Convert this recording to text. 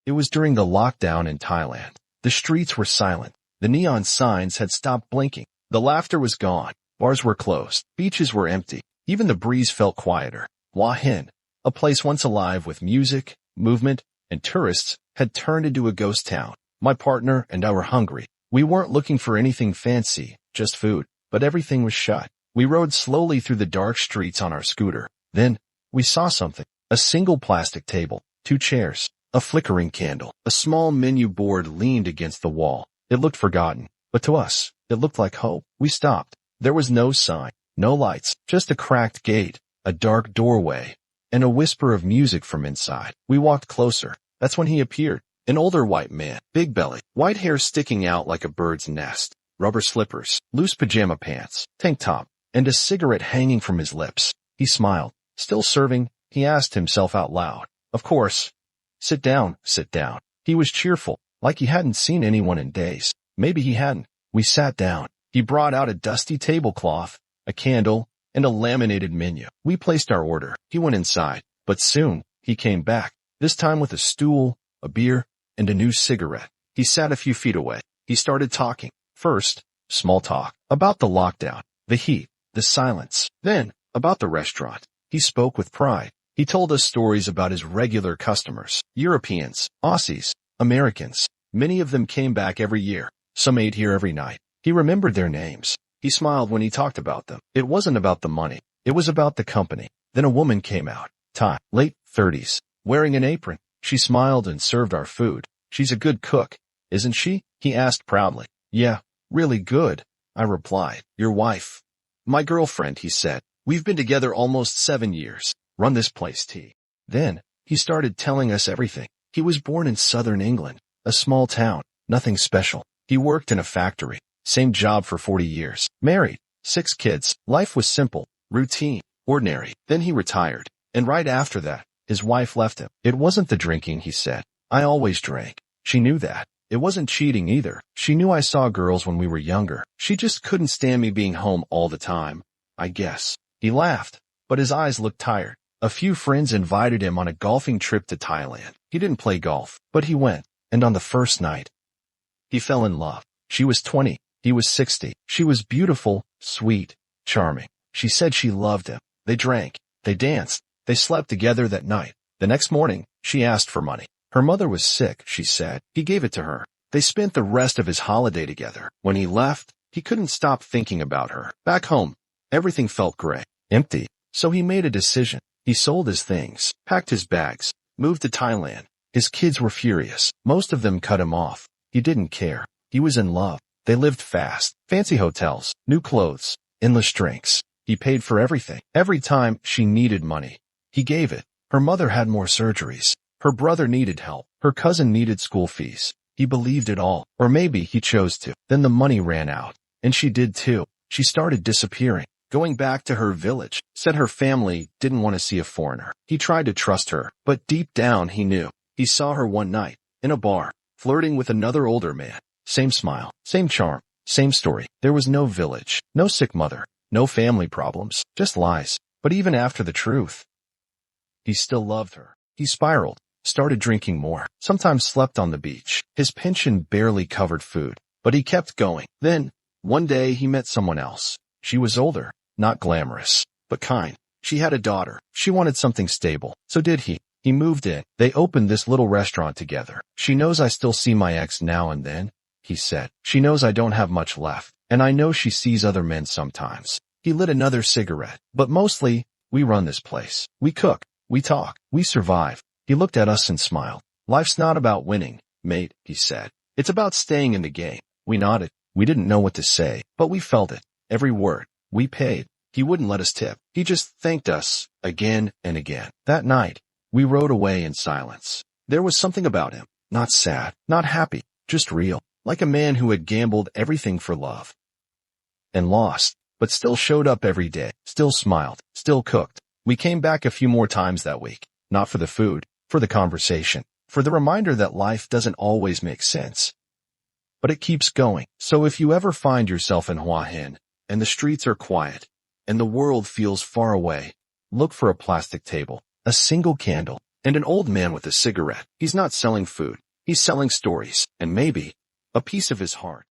It was during the lockdown in Thailand. The streets were silent. The neon signs had stopped blinking. The laughter was gone. Bars were closed. Beaches were empty. Even the breeze felt quieter. Hua Hin, a place once alive with music, movement, and tourists, had turned into a ghost town. My partner and I were hungry. We weren't looking for anything fancy, just food, but everything was shut. We rode slowly through the dark streets on our scooter. Then, we saw something. A single plastic table, 2 chairs, a flickering candle. A small menu board leaned against the wall. It looked forgotten, but to us, it looked like hope. We stopped. There was no sign, no lights, just a cracked gate, a dark doorway, and a whisper of music from inside. We walked closer. That's when he appeared. An older white man, big belly, white hair sticking out like a bird's nest, rubber slippers, loose pajama pants, tank top, and a cigarette hanging from his lips. He smiled. Still serving, he asked himself out loud. Of course. Sit down, sit down. He was cheerful, like he hadn't seen anyone in days. Maybe he hadn't. We sat down. He brought out a dusty tablecloth, a candle, and a laminated menu. We placed our order. He went inside, but soon, he came back, this time with a stool, a beer, and a new cigarette. He sat a few feet away. He started talking. First, small talk, about the lockdown, the heat, the silence. Then, about the restaurant. He spoke with pride. He told us stories about his regular customers, Europeans, Aussies, Americans. Many of them came back every year. Some ate here every night. He remembered their names. He smiled when he talked about them. It wasn't about the money. It was about the company. Then a woman came out. Thai, late 30s, wearing an apron. She smiled and served our food. She's a good cook, isn't she? He asked proudly. Yeah, really good, I replied. Your wife? My girlfriend, he said. We've been together almost 7 years. Run this place, T. Then, he started telling us everything. He was born in southern England, a small town, nothing special. He worked in a factory, same job for 40 years. Married, 6 kids. Life was simple, routine, ordinary. Then he retired. And right after that, his wife left him. It wasn't the drinking, he said. I always drank. She knew that. It wasn't cheating either. She knew I saw girls when we were younger. She just couldn't stand me being home all the time, I guess. He laughed, but his eyes looked tired. A few friends invited him on a golfing trip to Thailand. He didn't play golf, but he went. And on the first night, he fell in love. She was 20. He was 60. She was beautiful, sweet, charming. She said she loved him. They drank. They danced. They slept together that night. The next morning, she asked for money. Her mother was sick, she said. He gave it to her. They spent the rest of his holiday together. When he left, he couldn't stop thinking about her. Back home, everything felt gray, empty. So he made a decision. He sold his things, packed his bags, moved to Thailand. His kids were furious. Most of them cut him off. He didn't care. He was in love. They lived fast. Fancy hotels, new clothes, endless drinks. He paid for everything. Every time she needed money, he gave it. Her mother had more surgeries. Her brother needed help. Her cousin needed school fees. He believed it all. Or maybe he chose to. Then the money ran out. And she did too. She started disappearing, going back to her village. Said her family didn't want to see a foreigner. He tried to trust her, but deep down he knew. He saw her one night, in a bar, flirting with another older man. Same smile, same charm, same story. There was no village, no sick mother, no family problems, just lies. But even after the truth, he still loved her. He spiraled, started drinking more, sometimes slept on the beach. His pension barely covered food, but he kept going. Then, one day he met someone else. She was older, not glamorous, but kind. She had a daughter. She wanted something stable. So did he. He moved in. They opened this little restaurant together. She knows I still see my ex now and then, he said. She knows I don't have much left, and I know she sees other men sometimes. He lit another cigarette. But mostly, we run this place. We cook. We talk. We survive. He looked at us and smiled. Life's not about winning, mate, he said. It's about staying in the game. We nodded. We didn't know what to say, but we felt it. Every word. We paid. He wouldn't let us tip. He just thanked us again and again. That night, we rode away in silence. There was something about him. Not sad, not happy, just real. Like a man who had gambled everything for love and lost, but still showed up every day, still smiled, still cooked. We came back a few more times that week. Not for the food, for the conversation, for the reminder that life doesn't always make sense. But it keeps going. So if you ever find yourself in Hua Hin, and the streets are quiet, and the world feels far away, look for a plastic table, a single candle, And an old man with a cigarette. He's not selling food. He's selling stories, and maybe a piece of his heart.